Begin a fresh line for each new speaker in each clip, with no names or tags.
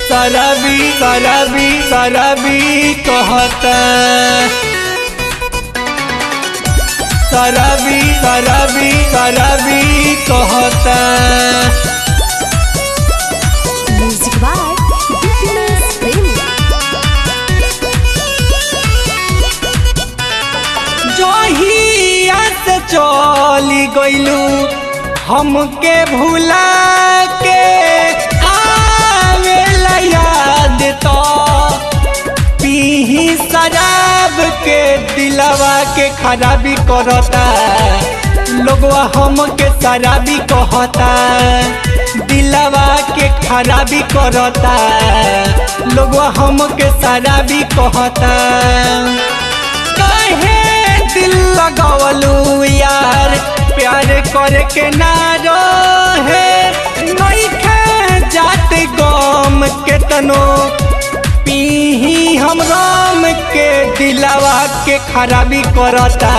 शराबी शराबी शराबी कहता, शराबी शराबी शराबी कहता।
म्यूजिक बाय दीपेश प्रेमी।
जहिया से चली गइलू हमके भुला के, आवेला याद तो पीही शराब के दिलवा के खराबी करता। लोगवा हमके शराबी कहता, दिलवा के खराबी करता। लोगवा हमके शराबी कहता। काहे दिल लगावलू यार, प्यार करे के ना रहे। नइखे जात गम के तनो पीही हम राम के दिलवा के खराबी करता।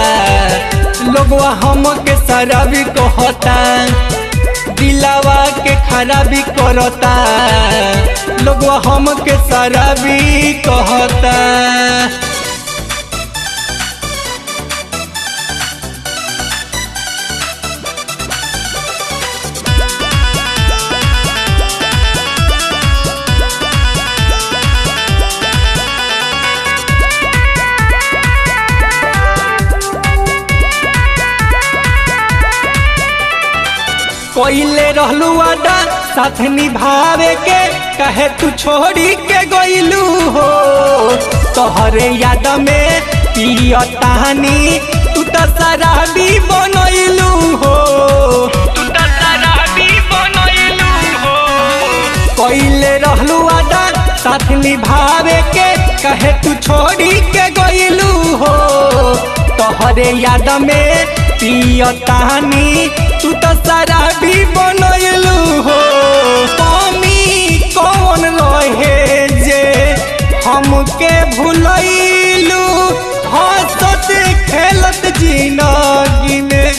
लोगवा हमके शराबी कहता, दिलवा के खराबी करता। लोगवा हमके शराबी कहता। कोइले रहलू वादा साथ निभावे के, कहे तू छोड़ी के गइलू हो। तोहरे याद में पियतानी तू तो शराबी बनइलू हो। तू तो शराबी बनइलू हो। कोइले रहलू वादा साथ निभावे के, कहे तू छोड़ी के गइलू हो। तोहरे याद में पियतानी तू तो शराबी बनइलू हो। कमी कौन रहे जे हमके भुलइलू। हंसत खेलत जिंदगी में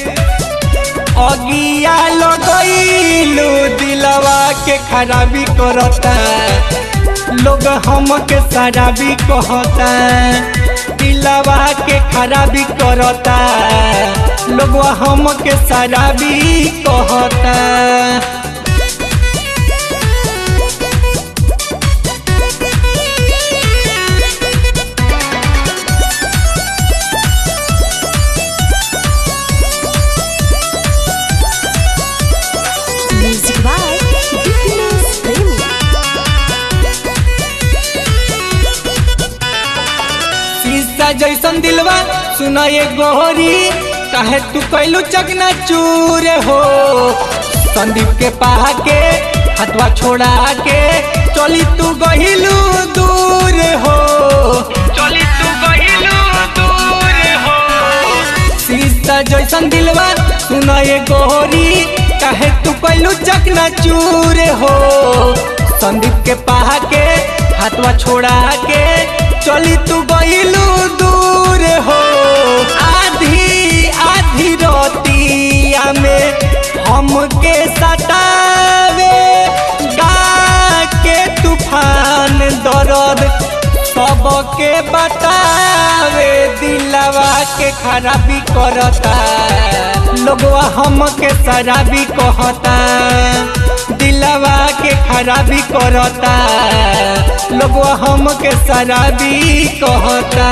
अगिया लगइलू। दिलवा के खराबी करता, लोग हमके शराबी कहता। दिलवा के खराबी करता, लोग हमके शराबी कहता।
म्यूजिक बाय दीपेश प्रेमी।
शीशा जैसन दिलवा सुना ये गोरी, काहे तू कैलू चकना चूर हो। संदीप के पाहा के हथवा छोड़ा के चली तू गहिलू दूर हो। चली तू गहिलू दूर हो। शीशा जैसन दिलवा सुना ये गोरी, काहे तू कैलू चकना चूर हो। संदीप के पाहा के हथवा छोड़ा के चली तू गइलू दूर हो। आधी आधी रोतिया में हमके सतावे, गा के तूफान दर्द सबके बतावे। दिलवा के खराबी करता, लोगवा हमके शराबी कहता। दिलवा के खराबी करता, लोगवा हमके शराबी कहता।